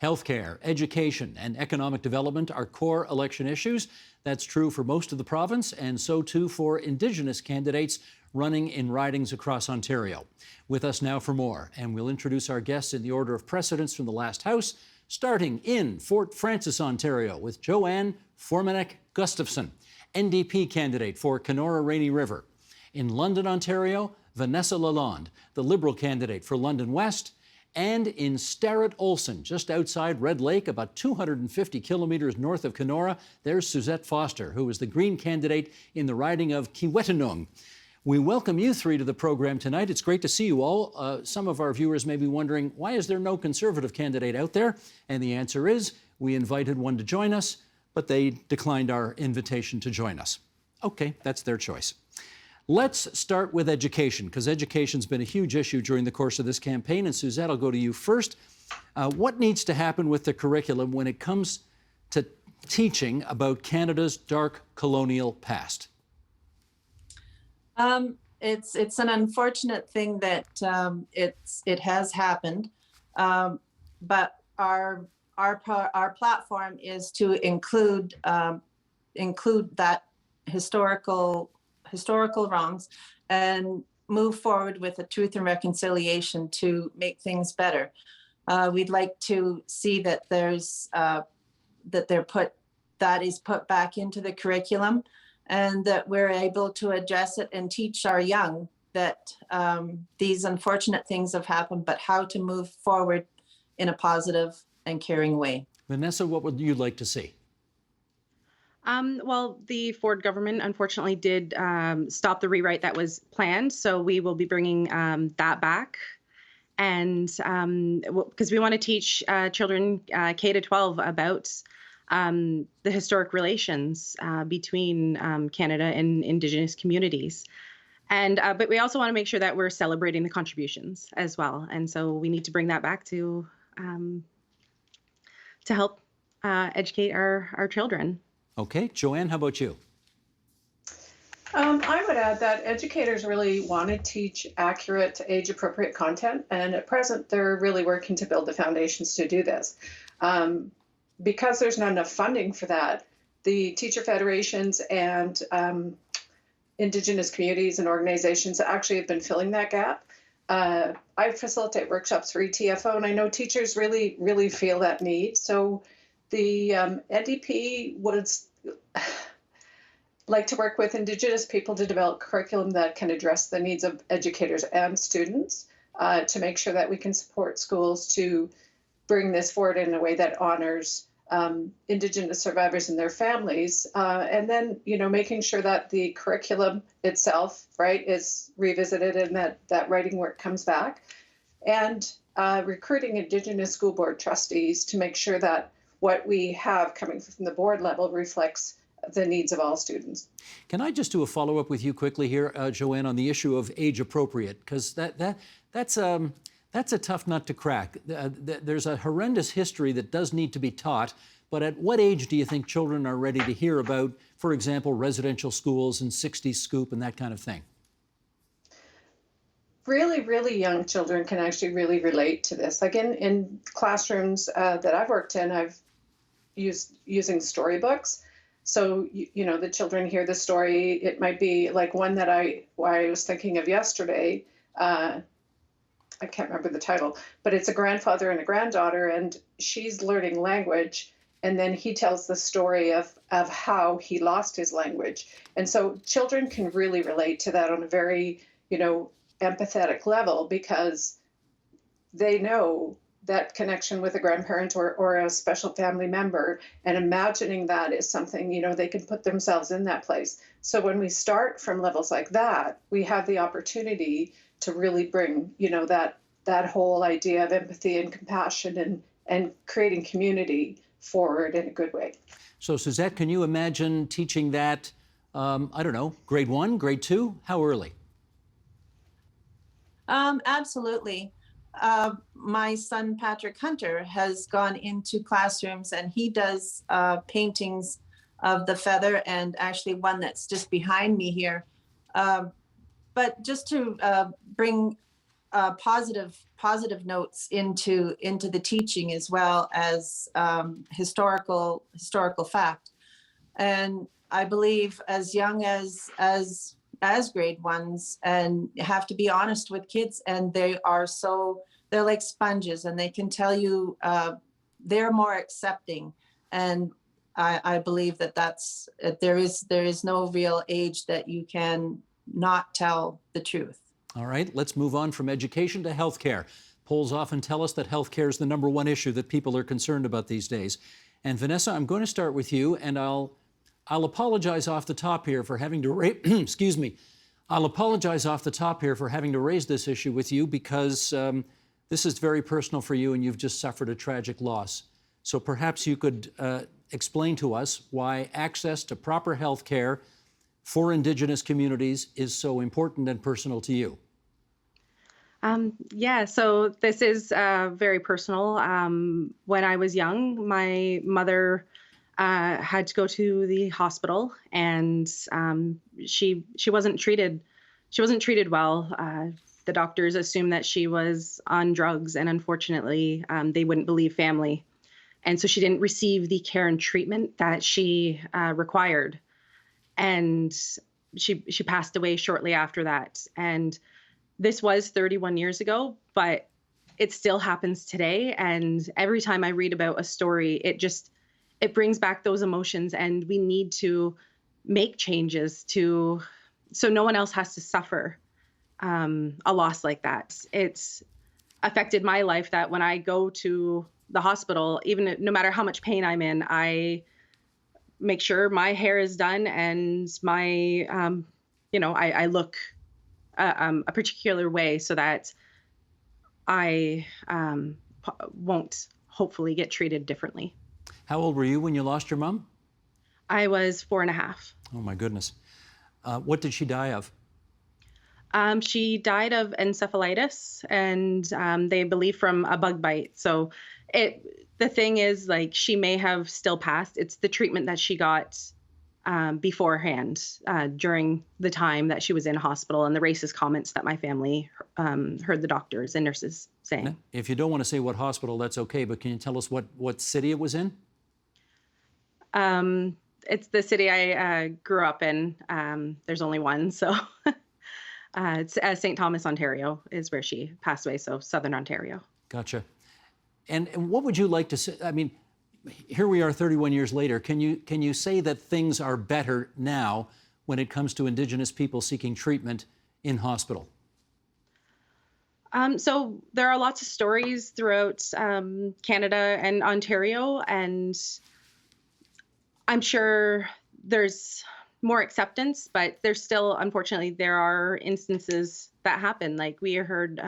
Healthcare, education, and economic development are core election issues. That's true for most of the province, and so too for Indigenous candidates running in ridings across Ontario. With us now for more, and we'll introduce our guests in the order of precedence from the last House, starting in Fort Frances, Ontario, with JoAnne Formanek Gustafson, NDP candidate for Kenora-Rainy River. In London, Ontario, Vanessa Lalonde, the Liberal candidate for London West. And in Starrett-Olson, just outside Red Lake, about 250 kilometres north of Kenora, there's Suzette Foster, who is the Green candidate in the riding of Kiiwetinoong. We welcome you three to the program tonight. It's great to see you all. Some of our viewers may be wondering, why is there no Conservative candidate out there? And the answer is, we invited one to join us, but they declined our invitation to join us. Okay, that's their choice. Let's start with education, because education's been a huge issue during the course of this campaign. And Suzette, I'll go to you first. What needs to happen with the curriculum when it comes to teaching about Canada's dark colonial past? It's an unfortunate thing that it has happened, but our platform is to include that historical wrongs and move forward with a truth and reconciliation to make things better. We'd like to see that that is put back into the curriculum, and that we're able to address it and teach our young that these unfortunate things have happened, but how to move forward in a positive and caring way. Vanessa, what would you like to see? Well, the Ford government unfortunately did stop the rewrite that was planned, so we will be bringing that back. And because we want to teach children K to 12 about the historic relations between Canada and Indigenous communities. And but we also want to make sure that we're celebrating the contributions as well. And so we need to bring that back to help educate our children. Okay, JoAnne, how about you? I would add that educators really want to teach accurate, age-appropriate content, and at present, they're really working to build the foundations to do this. Because there's not enough funding for that, the teacher federations and Indigenous communities and organizations actually have been filling that gap. I facilitate workshops for ETFO, and I know teachers really, really feel that need. So the NDP would like to work with Indigenous people to develop curriculum that can address the needs of educators and students to make sure that we can support schools to bring this forward in a way that honors Indigenous survivors and their families, and then, making sure that the curriculum itself, right, is revisited and that writing work comes back, and recruiting Indigenous school board trustees to make sure that what we have coming from the board level reflects the needs of all students. Can I just do a follow-up with you quickly here, JoAnne, on the issue of age appropriate? Because that's a tough nut to crack. There's a horrendous history that does need to be taught, but at what age do you think children are ready to hear about, for example, residential schools and 60s scoop and that kind of thing? Really, really young children can actually really relate to this. Like in classrooms that I've worked in, I've using storybooks. So, the children hear the story. It might be like one that I was thinking of yesterday. I can't remember the title, but it's a grandfather and a granddaughter, and she's learning language. And then he tells the story of how he lost his language. And so children can really relate to that on a very, empathetic level, because they know that connection with a grandparent or a special family member, and imagining that is something, they can put themselves in that place. So when we start from levels like that, we have the opportunity to really bring, that whole idea of empathy and compassion and creating community forward in a good way. So Suzette, can you imagine teaching that, I don't know, grade 1, grade 2? How early? Absolutely. My son, Patrick Hunter, has gone into classrooms, and he does paintings of the feather, and actually one that's just behind me here. But just to bring positive notes into the teaching as well as historical fact. And I believe as young as grade ones, and have to be honest with kids, and they're like sponges, and they can tell you they're more accepting. And I believe that there is no real age that you can not tell the truth. All right, let's move on from education to healthcare. Polls often tell us that healthcare is the #1 issue that people are concerned about these days. And Vanessa, I'm going to start with you, and I'll apologize off the top here for having to excuse me. I'll apologize off the top here for having to raise this issue with you because this is very personal for you, and you've just suffered a tragic loss. So perhaps you could explain to us why access to proper health care for Indigenous communities is so important and personal to you. Yeah, so this is very personal. When I was young, my mother had to go to the hospital, and she wasn't treated. She wasn't treated well. The doctors assumed that she was on drugs, and unfortunately, they wouldn't believe family, and so she didn't receive the care and treatment that she required, and she passed away shortly after that. And this was 31 years ago, but it still happens today. And every time I read about a story, it brings back those emotions, and we need to make changes so no one else has to suffer a loss like that. It's affected my life that when I go to the hospital, even no matter how much pain I'm in, I make sure my hair is done and my, I look a particular way so that I won't hopefully get treated differently. How old were you when you lost your mom? I was 4.5. Oh, my goodness. What did she die of? She died of encephalitis, and they believe from a bug bite. So the thing is, like, she may have still passed. It's the treatment that she got beforehand during the time that she was in hospital, and the racist comments that my family heard the doctors and nurses saying. Now, if you don't want to say what hospital, that's okay, but can you tell us what city it was in? It's the city I grew up in. There's only one, so it's St. Thomas, Ontario is where she passed away, so Southern Ontario. Gotcha. And what would you like to say? I mean, here we are 31 years later. Can you say that things are better now when it comes to Indigenous people seeking treatment in hospital? So there are lots of stories throughout Canada and Ontario, and I'm sure there's more acceptance, but there's still, unfortunately, there are instances that happen. Like we heard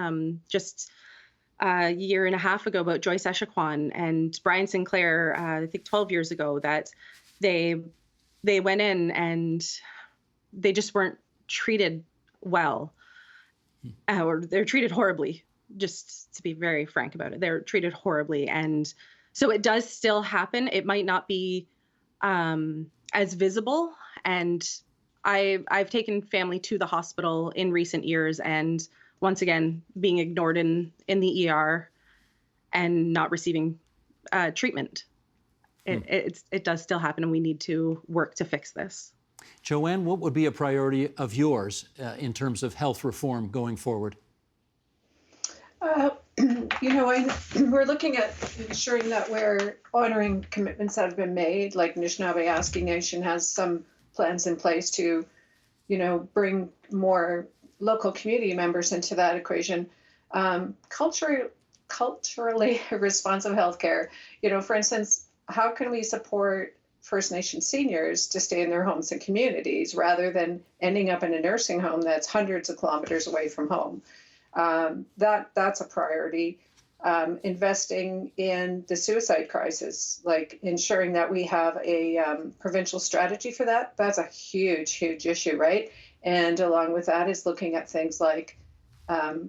just a year and a half ago about Joyce Echaquan and Brian Sinclair, I think 12 years ago, that they went in and they just weren't treated well, or they're treated horribly, just to be very frank about it. They're treated horribly. And so it does still happen. It might not be as visible. And I've taken family to the hospital in recent years, and once again, being ignored in the ER and not receiving treatment. It does still happen, and we need to work to fix this. JoAnne, what would be a priority of yours in terms of health reform going forward? We're looking at ensuring that we're honoring commitments that have been made. Like Anishinaabe Nation has some plans in place to, bring more local community members into that equation. Culturally responsive healthcare. For instance, how can we support First Nation seniors to stay in their homes and communities rather than ending up in a nursing home that's hundreds of kilometers away from home? That's a priority. Investing in the suicide crisis, like ensuring that we have a provincial strategy for that. That's a huge, huge issue, right? And along with that is looking at things like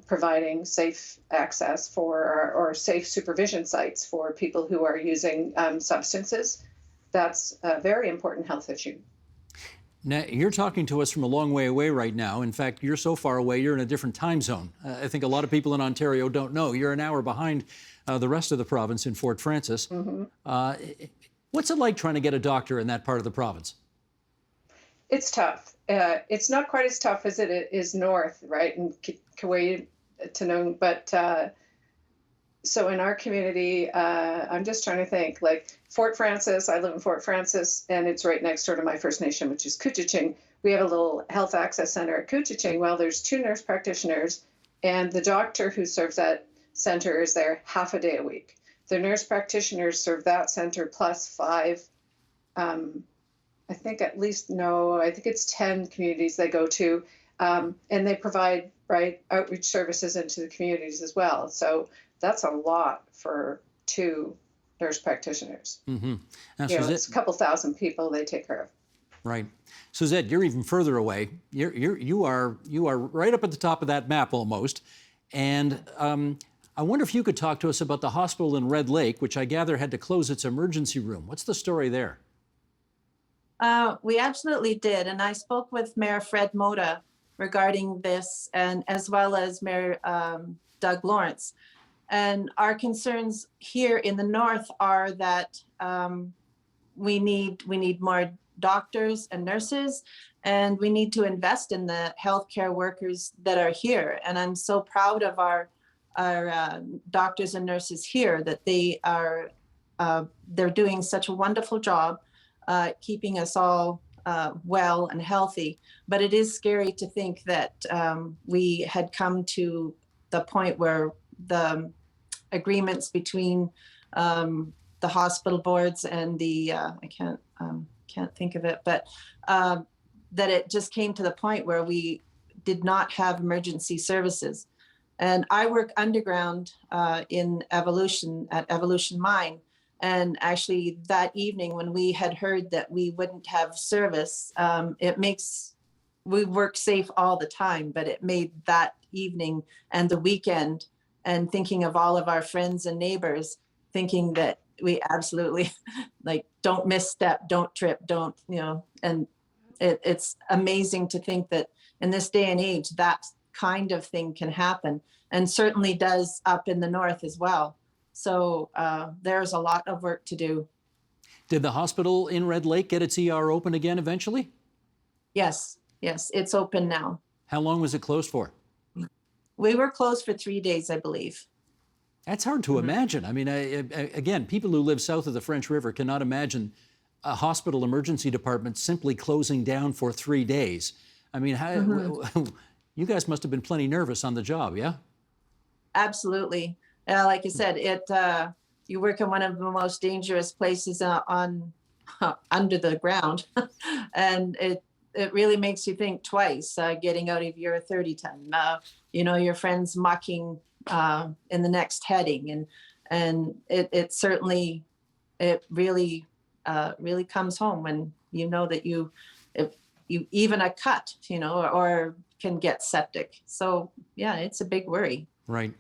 providing safe access for or safe supervision sites for people who are using substances. That's a very important health issue. Now, you're talking to us from a long way away right now. In fact, you're so far away, you're in a different time zone. I think a lot of people in Ontario don't know. You're an hour behind the rest of the province in Fort Frances. What's it like trying to get a doctor in that part of the province? It's tough. It's not quite as tough as it is north, right, in Kiiwetinoong, but so in our community, I'm just trying to think, like Fort Frances, I live in Fort Frances, and it's right next door to my First Nation, which is Couchiching. We have a little health access center at Couchiching. Well, there's 2 nurse practitioners, and the doctor who serves that center is there half a day a week. The nurse practitioners serve that center plus 5, I think it's 10 communities they go to, and they provide, right, outreach services into the communities as well. So that's a lot for 2 nurse practitioners. Mm-hmm. Now, Suzette, it's a couple thousand people they take care of. Right. Suzette, you're even further away. You are right up at the top of that map almost. And I wonder if you could talk to us about the hospital in Red Lake, which I gather had to close its emergency room. What's the story there? We absolutely did. And I spoke with Mayor Fred Moda regarding this, and as well as Mayor Doug Lawrence. And our concerns here in the north are that we need more doctors and nurses, and we need to invest in the healthcare workers that are here. And I'm so proud of our doctors and nurses here that they're doing such a wonderful job keeping us all well and healthy. But it is scary to think that we had come to the point where the agreements between the hospital boards and the I can't think of it, but that it just came to the point where we did not have emergency services. And I work underground in Evolution at Evolution Mine. And actually that evening when we had heard that we wouldn't have service, we work safe all the time, but it made that evening and the weekend, and thinking of all of our friends and neighbors, thinking that we absolutely don't misstep, don't trip, don't, and it's amazing to think that in this day and age, that kind of thing can happen, and certainly does up in the north as well. So there's a lot of work to do. Did the hospital in Red Lake get its ER open again eventually? Yes, it's open now. How long was it closed for? We were closed for 3 days, I believe. That's hard to imagine. I mean, again, people who live south of the French River cannot imagine a hospital emergency department simply closing down for 3 days. I mean, you guys must have been plenty nervous on the job, yeah? Absolutely. Like I said, you work in one of the most dangerous places under the ground, and it really makes you think twice, getting out of your 30-ton. Your friends mucking in the next heading, and it really comes home when you know that if you even a cut, or can get septic. So yeah, it's a big worry. Right.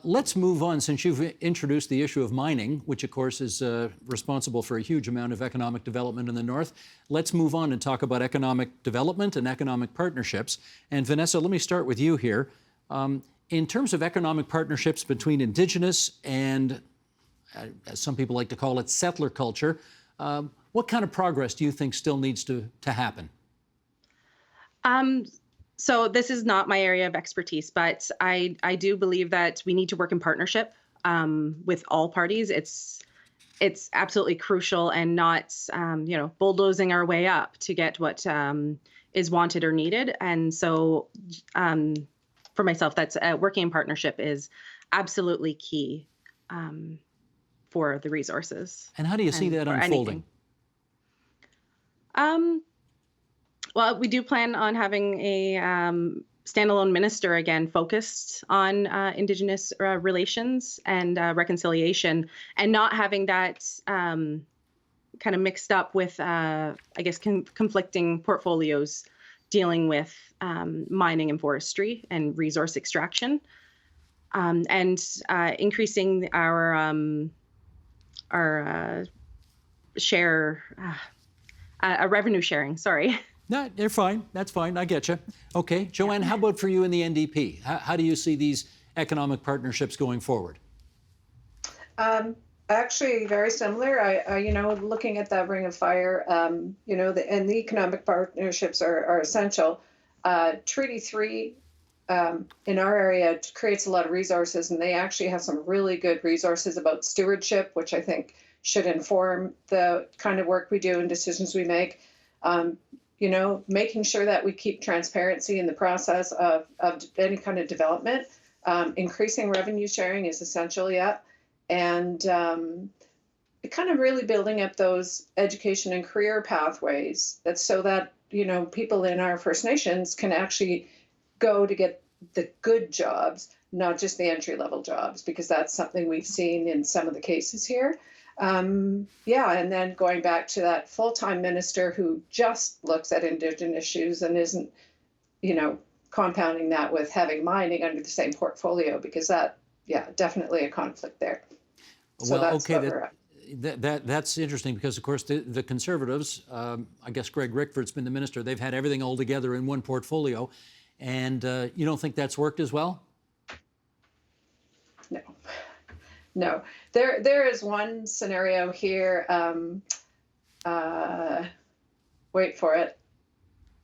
Let's move on, since you've introduced the issue of mining, which of course is responsible for a huge amount of economic development in the north. Let's move on and talk about economic development and economic partnerships. And Vanessa, let me start with you here. In terms of economic partnerships between Indigenous and, as some people like to call it, settler culture, what kind of progress do you think still needs to happen? So this is not my area of expertise, but I do believe that we need to work in partnership with all parties. It's absolutely crucial, and not bulldozing our way up to get what is wanted or needed. And so for myself, that's working in partnership is absolutely key for the resources. And how do you see that unfolding? Well, we do plan on having a standalone minister again focused on Indigenous relations and reconciliation, and not having that kind of mixed up with, conflicting portfolios dealing with mining and forestry and resource extraction, and increasing our share, revenue sharing, sorry. No, they're fine. That's fine. I get you. Okay, JoAnne, how about for you in the NDP? How do you see these economic partnerships going forward? Actually, very similar. Looking at that Ring of Fire, and the economic partnerships are essential. Treaty 3 in our area creates a lot of resources, and they actually have some really good resources about stewardship, which I think should inform the kind of work we do and decisions we make. Making sure that we keep transparency in the process of any kind of development. Increasing revenue sharing is essential, and kind of really building up those education and career pathways so that people in our First Nations can actually go to get the good jobs, not just the entry-level jobs, because that's something we've seen in some of the cases here. And then going back to that full-time minister who just looks at Indigenous issues and isn't, compounding that with having mining under the same portfolio, because definitely a conflict there. So well, that's okay, that's interesting because, of course, the Conservatives, I guess Greg Rickford's been the minister, they've had everything all together in one portfolio, and you don't think that's worked as well? No. There is one scenario here. Wait for it.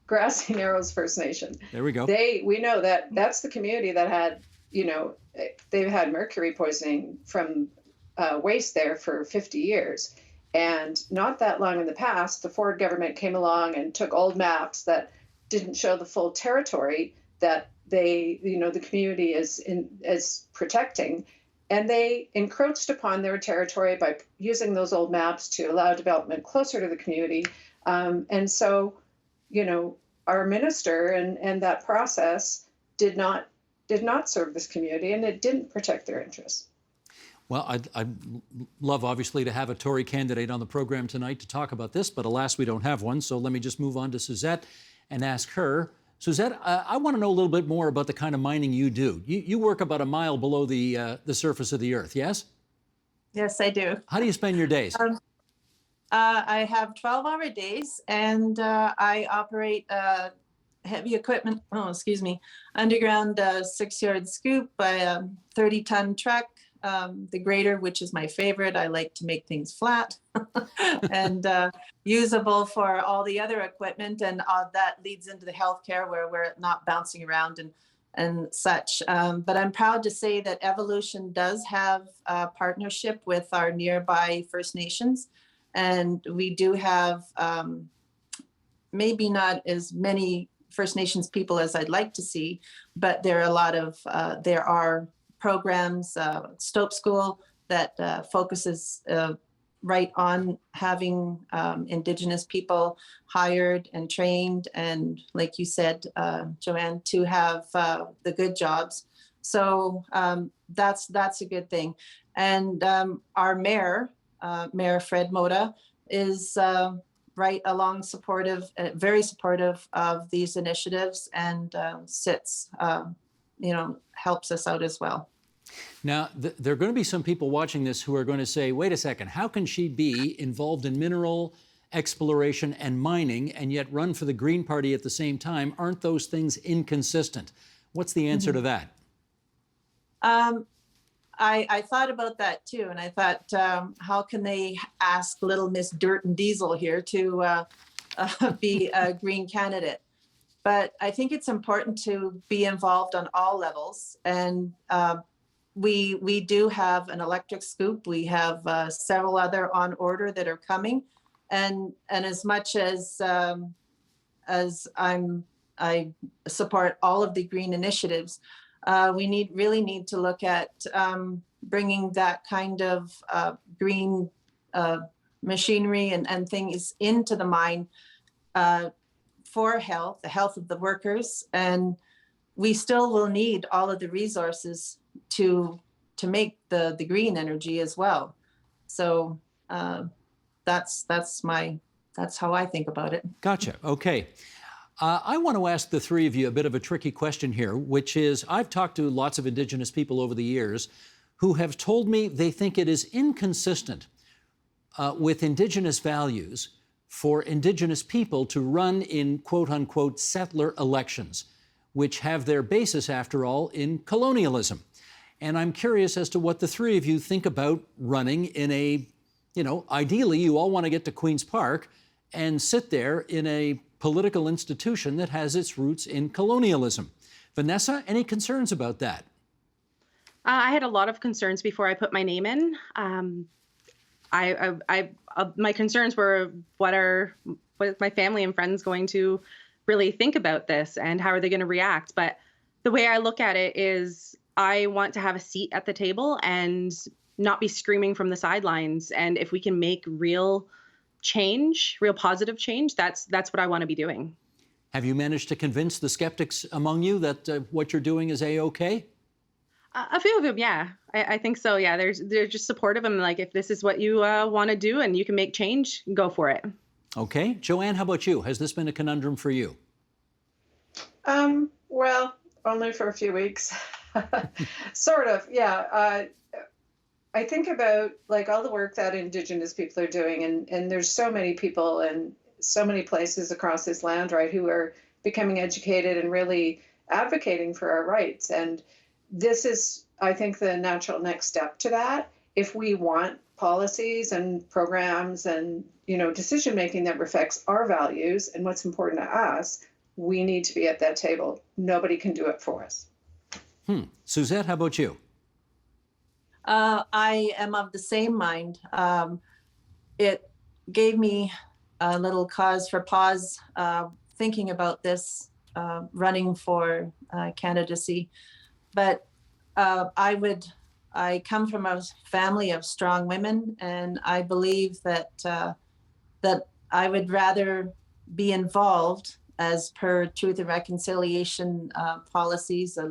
Grassy Narrows First Nation. There we go. We know that's the community that had, they've had mercury poisoning from waste there for 50 years. And not that long in the past, the Ford government came along and took old maps that didn't show the full territory that the community is protecting. And they encroached upon their territory by using those old maps to allow development closer to the community. And so, our minister and that process did not serve this community, and it didn't protect their interests. Well, I'd love, obviously, to have a Tory candidate on the program tonight to talk about this, but alas, we don't have one. So let me just move on to Suzette and ask her. Suzette, I want to know a little bit more about the kind of mining you do. You work about a mile below the surface of the earth, yes? Yes, I do. How do you spend your days? I have 12-hour days, and I operate heavy equipment, underground 6-yard scoop by a 30-ton truck. The grader, which is my favorite. I like to make things flat and usable for all the other equipment. And that leads into the healthcare where we're not bouncing around and such. But I'm proud to say that Evolution does have a partnership with our nearby First Nations. And we do have maybe not as many First Nations people as I'd like to see, but there are programs, Stope School, that focuses right on having Indigenous people hired and trained, and like you said, JoAnne, to have the good jobs. So that's a good thing. And our mayor, Mayor Fred Moda, is right along very supportive of these initiatives, and helps us out as well. Now, there are going to be some people watching this who are going to say, wait a second, how can she be involved in mineral exploration and mining and yet run for the Green Party at the same time? Aren't those things inconsistent? What's the answer to that? I thought about that too, and I thought, how can they ask little Miss Dirt and Diesel here to be a Green candidate? But I think it's important to be involved on all levels. And we do have an electric scoop. We have several other on order that are coming. And as much as I support all of the green initiatives, we really need to look at bringing that kind of green machinery and things into the mine for the health of the workers. And we still will need all of the resources to make the green energy as well. So that's how I think about it. Gotcha. Okay. I want to ask the three of you a bit of a tricky question here, which is, I've talked to lots of Indigenous people over the years who have told me they think it is inconsistent with Indigenous values for Indigenous people to run in quote-unquote settler elections, which have their basis, after all, in colonialism. And I'm curious as to what the three of you think about running in a, ideally you all want to get to Queen's Park and sit there in a political institution that has its roots in colonialism. Vanessa, any concerns about that? I had a lot of concerns before I put my name in. My concerns were what is my family and friends going to really think about this, and how are they going to react? But the way I look at it is I want to have a seat at the table and not be screaming from the sidelines. And if we can make real change, real positive change, that's what I want to be doing. Have you managed to convince the skeptics among you that what you're doing is A-OK? A few of them, yeah. I think so, yeah. They're just supportive. I'm like, if this is what you want to do and you can make change, go for it. Okay. JoAnne, how about you? Has this been a conundrum for you? Well, only for a few weeks. Sort of, yeah. I think about like all the work that Indigenous people are doing, and there's so many people in so many places across this land, right, who are becoming educated and really advocating for our rights. And this is, I think, the natural next step to that. If we want policies and programs and, decision making that reflects our values and what's important to us, we need to be at that table. Nobody can do it for us. Suzette, how about you? I am of the same mind. It gave me a little cause for pause thinking about this, running for candidacy. But I come from a family of strong women, and I believe that I would rather be involved as per Truth and Reconciliation policies. I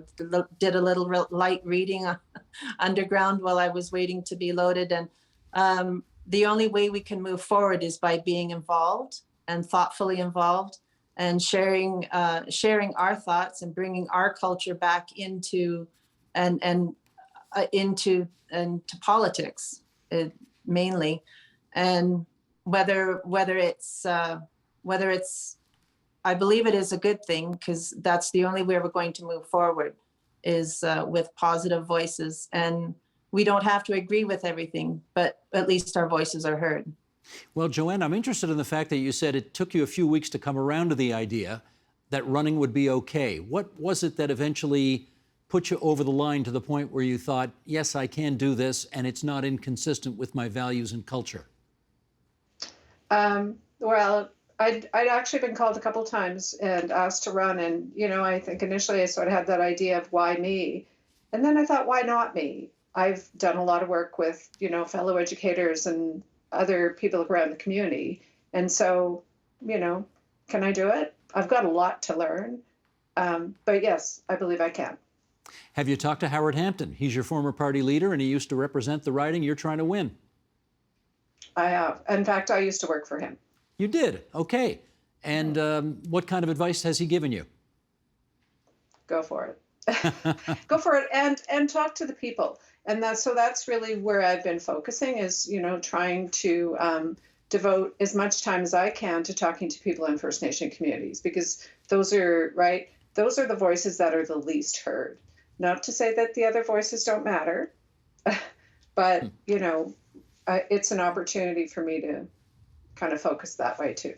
did a little light reading underground while I was waiting to be loaded. And the only way we can move forward is by being involved and thoughtfully involved, and sharing our thoughts and bringing our culture back into into politics mainly. And whether it's I believe it is a good thing, because that's the only way we're going to move forward, is with positive voices. And we don't have to agree with everything, but at least our voices are heard. Well, JoAnne, I'm interested in the fact that you said it took you a few weeks to come around to the idea that running would be okay. What was it that eventually put you over the line to the point where you thought, yes, I can do this, and it's not inconsistent with my values and culture? Well, I'd actually been called a couple times and asked to run. And, I think initially I sort of had that idea of why me? And then I thought, why not me? I've done a lot of work with, fellow educators and other people around the community. And so, can I do it? I've got a lot to learn. But yes, I believe I can. Have you talked to Howard Hampton? He's your former party leader, and he used to represent the riding you're trying to win. I have. In fact, I used to work for him. You did? Okay. And what kind of advice has he given you? Go for it. Go for it, and talk to the people. And that's really where I've been focusing, is, trying to devote as much time as I can to talking to people in First Nation communities, because those are the voices that are the least heard. Not to say that the other voices don't matter, but, it's an opportunity for me to kind of focus that way too.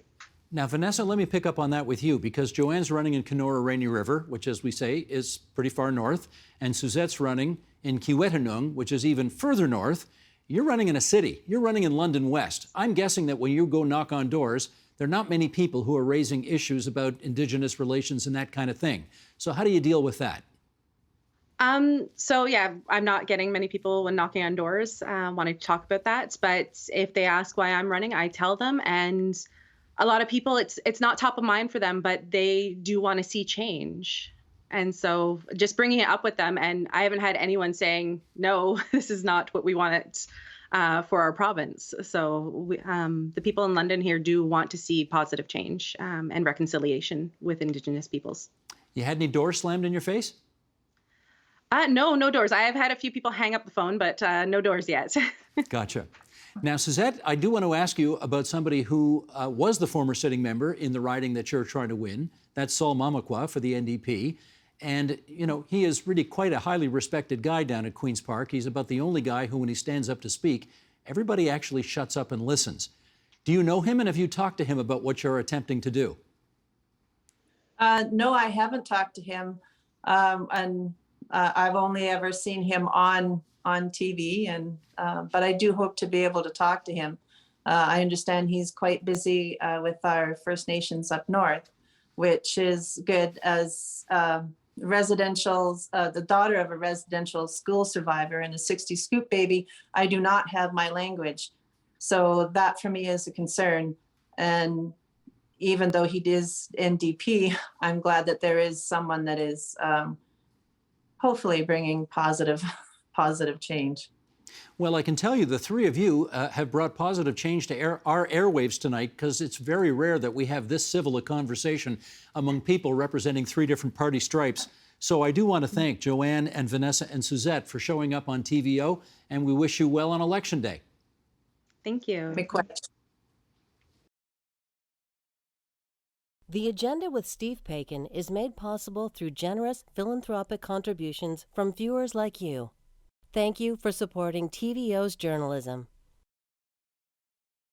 Now, Vanessa, let me pick up on that with you, because JoAnne's running in Kenora-Rainy River, which, as we say, is pretty far north, and Suzette's running in Kiiwetinoong, which is even further north. You're running in a city. You're running in London West. I'm guessing that when you go knock on doors, there are not many people who are raising issues about Indigenous relations and that kind of thing. So how do you deal with that? So yeah, I'm not getting many people when knocking on doors wanting to talk about that. But if they ask why I'm running, I tell them. And a lot of people, it's not top of mind for them, but they do want to see change. And so just bringing it up with them, and I haven't had anyone saying, no, this is not what we want for our province. So the people in London here do want to see positive change and reconciliation with Indigenous peoples. You had any doors slammed in your face? No doors. I have had a few people hang up the phone, but no doors yet. Gotcha. Now, Suzette, I do want to ask you about somebody who was the former sitting member in the riding that you're trying to win. That's Sol Mamakwa for the NDP. And, you know, he is really quite a highly respected guy down at Queen's Park. He's about the only guy who, when he stands up to speak, everybody actually shuts up and listens. Do you know him, and have you talked to him about what you're attempting to do? No, I haven't talked to him. I've only ever seen him on TV, and but I do hope to be able to talk to him. I understand he's quite busy with our First Nations up north, which is good as the daughter of a residential school survivor and a 60 scoop baby. I do not have my language. So that for me is a concern. And even though he is NDP, I'm glad that there is someone that is hopefully bringing positive change. Well, I can tell you the three of you have brought positive change to our airwaves tonight, because it's very rare that we have this civil a conversation among people representing three different party stripes. So I do want to thank JoAnne and Vanessa and Suzette for showing up on TVO, and we wish you well on Election Day. Thank you. Big question. The Agenda with Steve Paikin is made possible through generous philanthropic contributions from viewers like you. Thank you for supporting TVO's journalism.